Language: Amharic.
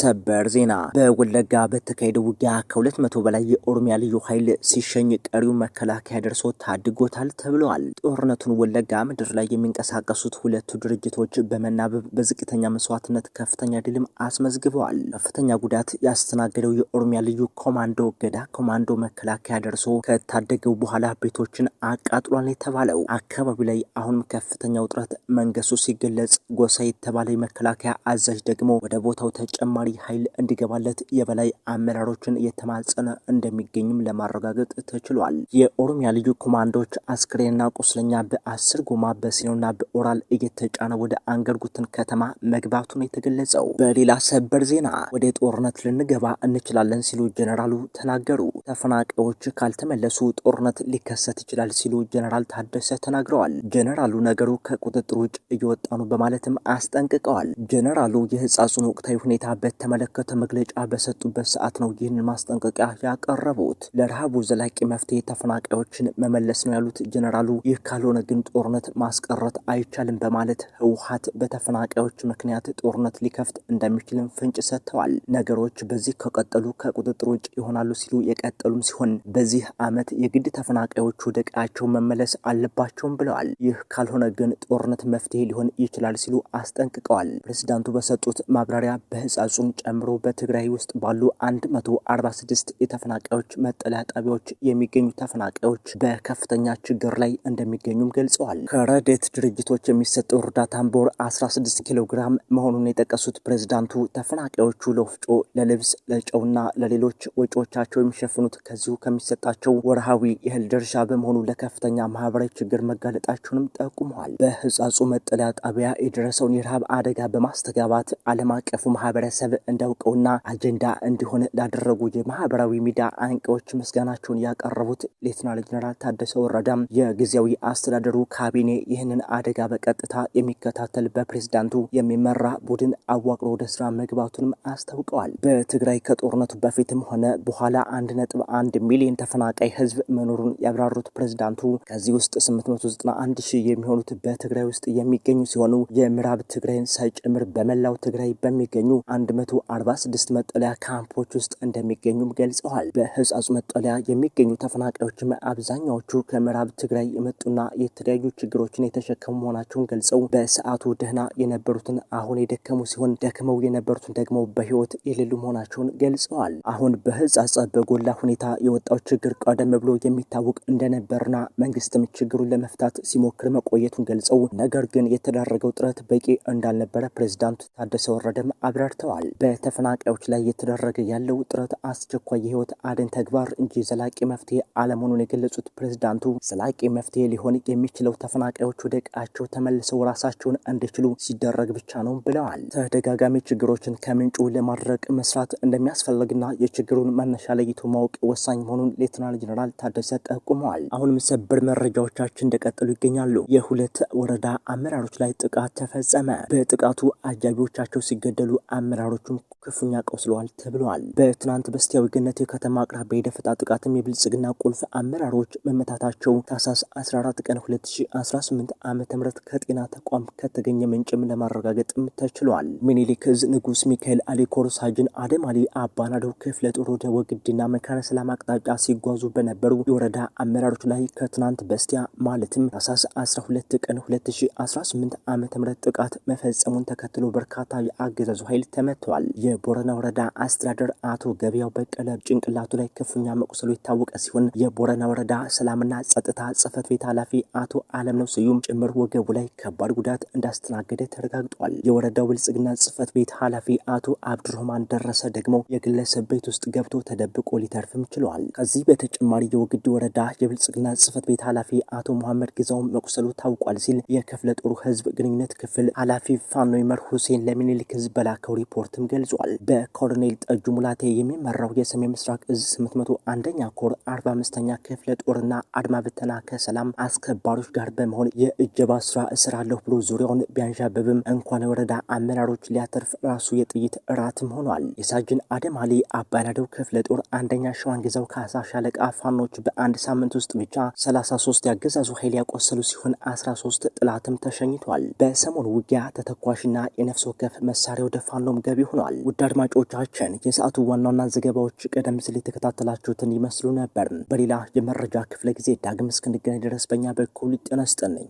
ሰበር ዜና በወለጋ በተካሄደው ውጊያ ከ200 በላይ የኦሮሚያ ልዩ ኃይል ሲሸኝ ቀሪው መከላከያ ደርሶ ታድጎታል ተብለዋል። ጦርነቱን ወለጋ ምድር ላይ የሚንቀሳቀሱት ሁለቱ ድርጅቶች በመናበብ በዝቅተኛ መስዋዕትነት ከፍተኛ ድልም አስመዝግበዋል። ከፍተኛ ጉዳት ያስተናገደው የኦሮሚያ ልዩ ኮማንዶ ገዳ ኮማንዶ መከላከያ ደርሶ ከታደገው በኋላ ቤቶችን አቃጥሏል የተባለው አካባቢ ላይ አሁንም ከፍተኛ ውጥረት መንገሱ ሲገለጽ፣ ጎሳ የተባለ መከላከያ አዛዥ ደግሞ ወደ ቦታው ተጨማሪ ኃይል እንዲገባለት የበላይ አመራሮችን የተማጸነ እንደሚገኝም ለማረጋገጥ ተችሏል። የኦሮሚያ ልዩ ኮማንዶች አስክሬንና ቁስለኛ በ10 ጎማ በሲኖና በኦራል እየተጫነ ወደ አንገርጉትን ከተማ መግባቱን የተገለጸው። በሌላ ሰበር ዜና ወደ ጦርነት ልንገባ እንችላለን ሲሉ ጀነራሉ ተናገሩ። ተፈናቃዮች ካልተመለሱ ጦርነት ሊከሰት ይችላል ሲሉ ጀነራል ታደሰ ተናግረዋል። ጀነራሉ ነገሩ ከቁጥጥር ውጭ እየወጣ ነው በማለትም አስጠንቅቀዋል። ጀነራሉ የህጻጹን ወቅታዊ ሁኔታ በተመለከተ መግለጫ በሰጡበት ሰዓት ነው ይህንን ማስጠንቀቂያ ያቀረቡት። ለረሃቡ ዘላቂ መፍትሄ ተፈናቃዮችን መመለስ ነው ያሉት ጀነራሉ፣ ይህ ካልሆነ ግን ጦርነት ማስቀረት አይቻልም በማለት ህወሓት በተፈናቃዮች ምክንያት ጦርነት ሊከፍት እንደሚችልም ፍንጭ ሰጥተዋል። ነገሮች በዚህ ከቀጠሉ ከቁጥጥር ውጭ ይሆናሉ ሲሉ የቀጠሉም ሲሆን በዚህ ዓመት የግድ ተፈናቃዮቹ ወደ ቀያቸው መመለስ አለባቸውም ብለዋል። ይህ ካልሆነ ግን ጦርነት መፍትሄ ሊሆን ይችላል ሲሉ አስጠንቅቀዋል። ፕሬዝዳንቱ በሰጡት ማብራሪያ በህጻጹን ጨምሮ በትግራይ ውስጥ ባሉ 146 የተፈናቃዮች መጠለያ ጣቢያዎች የሚገኙ ተፈናቃዮች በከፍተኛ ችግር ላይ እንደሚገኙም ገልጸዋል። ከረድኤት ድርጅቶች የሚሰጠው እርዳታም በወር 16 ኪሎ ግራም መሆኑን የጠቀሱት ፕሬዝዳንቱ ተፈናቃዮቹ ለወፍጮ፣ ለልብስ፣ ለጨውና ለሌሎች ወጪዎቻቸው የሚሸፍኑት ከዚሁ ከሚሰጣቸው ወርሃዊ የእህል ድርሻ በመሆኑ ለከፍተኛ ማህበራዊ ችግር መጋለጣቸውንም ጠቁመዋል። በህጻጹ መጠለያ ጣቢያ የደረሰውን የረሃብ አደጋ በማስተጋባት ዓለም አቀፉ ማህበረሰብ እንዳውቀውና አጀንዳ እንዲሆን ላደረጉ የማህበራዊ ሚዲያ አንቂዎች ምስጋናቸውን ያቀረቡት ሌተናል ጀነራል ታደሰ ወረዳም የጊዜያዊ አስተዳደሩ ካቢኔ ይህንን አደጋ በቀጥታ የሚከታተል በፕሬዝዳንቱ የሚመራ ቡድን አዋቅሮ ወደ ስራ መግባቱንም አስታውቀዋል። በትግራይ ከጦርነቱ በፊትም ሆነ በኋላ 1.1 ሚሊዮን ተፈናቃይ ህዝብ መኖሩን ያብራሩት ፕሬዝዳንቱ ከዚህ ውስጥ 891 ሺህ የሚሆኑት በትግራይ ውስጥ የሚገኙ ሲሆኑ የምዕራብ ትግራይን ሳይጨምር በመላው ትግራይ በሚገኙ 146 መጠለያ ካምፖች ውስጥ እንደሚገኙም ገልጸዋል። በህጻጹ መጠለያ የሚገኙ ተፈናቃዮችም አብዛኛዎቹ ከምዕራብ ትግራይ የመጡና የተለያዩ ችግሮችን የተሸከሙ መሆናቸውን ገልጸው በሰዓቱ ደህና የነበሩትን አሁን የደከሙ ሲሆን ደክመው የነበሩትን ደግሞ በህይወት የሌሉ መሆናቸውን ገልጸዋል። አሁን በህጻጽ በጎላ ሁኔታ የወጣው ችግር ቀደም ብሎ የሚታወቅ እንደነበርና መንግስትም ችግሩን ለመፍታት ሲሞክር መቆየቱን ገልጸው ነገር ግን የተደረገው ጥረት በቂ እንዳልነበረ ፕሬዝዳንቱ ታደሰ ወረደም አብራርተዋል። በተፈናቃዮች ላይ የተደረገ ያለው ጥረት አስቸኳይ የህይወት አድን ተግባር እንጂ ዘላቂ መፍትሄ አለመሆኑን የገለጹት ፕሬዝዳንቱ ዘላቂ መፍትሄ ሊሆን የሚችለው ተፈናቃዮች ወደ ቀያቸው ተመልሰው ራሳቸውን እንዲችሉ ሲደረግ ብቻ ነው ብለዋል። ተደጋጋሚ ችግሮችን ከምንጩ ለማድረቅ መስራት እንደሚያስፈልግና የችግሩን መነሻ ለይቶ ማወቅ ወሳኝ መሆኑን ሌተናል ጀነራል ታደሰ ጠቁመዋል። አሁንም ሰበር መረጃዎቻችን እንደቀጠሉ ይገኛሉ። የሁለት ወረዳ አመራሮች ላይ ጥቃት ተፈጸመ። በጥቃቱ አጃቢዎቻቸው ሲገደሉ አመራሮቹም ክፉኛ ቆስለዋል ተብለዋል። በትናንት በስቲያው ገነት የከተማ አቅራቢያ የደፈጣ ጥቃትም የብልጽግና ቁልፍ አመራሮች መመታታቸው ታህሳስ 14 ቀን 2018 ዓ.ም ከጤና ተቋም ከተገኘ ምንጭም ለማረጋገጥም ተችሏል። ሚኒሊክ ዕዝ ንጉስ ሚካኤል አሊኮር ሳጅን አደም አሊ አባናደው ክፍለ ጦር ወደ ወግዲና መካነ ሰላም አቅጣጫ ሲጓዙ በነበሩ የወረዳ አመራሮች ላይ ከትናንት በስቲያ ማለትም ታህሳስ 12 ቀን 2018 ዓ.ም ጥቃት መፈጸሙን ተከትሎ በርካታ የአገዛዙ ኃይል ተመቷል። የቦረና ወረዳ አስተዳደር አቶ ገበያው በቀለ ጭንቅላቱ ላይ ክፉኛ መቁሰሉ የታወቀ ሲሆን የቦረና ወረዳ ሰላምና ጸጥታ ጽህፈት ቤት ኃላፊ አቶ አለምነው ስዩም ጭምር ወገቡ ላይ ከባድ ጉዳት እንዳስተናገደ ተረጋግጧል። የወረዳው ብልጽግና ጽህፈት ቤት ኃላፊ አቶ አብዱራህማን ደረሰ ደግሞ የግለሰብ ቤት ውስጥ ገብቶ ተደብቆ ሊተርፍም ችሏል። ከዚህ በተጨማሪ የወግዲ ወረዳ የብልጽግና ጽህፈት ቤት ኃላፊ አቶ መሐመድ ግዛው መቁሰሉ ታውቋል ሲል የክፍለ ጦሩ ህዝብ ግንኙነት ክፍል ኃላፊ ፋኖ ይመር ሁሴን ለሚኒሊክ ዕዝ በላከው ሪፖርትም ገልጿል። በኮሎኔል ጠጁ ሙላቴ የሚመራው የሰሜን ምስራቅ ዕዝ 801ኛ ኮር 45ኛ ክፍለ ጦርና አድማ ብተና ከሰላም አስከባሪዎች ጋር በመሆን የእጀባ ስራ እስራለሁ ብሎ ዙሪያውን ቢያንዣብብም እንኳን ወረዳ አመራሮች ሊያተርፍ ራሱ የጥይት እራትም ሆኗል። የሳጅን አደም አሊ አባናደው ክፍለ ጦር አንደኛ ሸዋን ግዛው ካሳ ሻለቃ ፋኖች በአንድ ሳምንት ውስጥ ብቻ 33 ያገዛዙ ኃይል ያቆሰሉ ሲሆን 13 ጥላትም ተሸኝቷል። በሰሞኑ ውጊያ ተተኳሽና የነፍስ ወከፍ መሳሪያ ወደ ፋኖም ገቢ ሆኗል። ውድ አድማጮቻችን የሰዓቱ ዋና ዋና ዘገባዎች ቀደም ሲል የተከታተላችሁትን ይመስሉ ነበር። በሌላ የመረጃ ክፍለ ጊዜ ዳግም እስክንገናኝ ድረስ በእኛ በኩል ጤና ይስጥልኝ።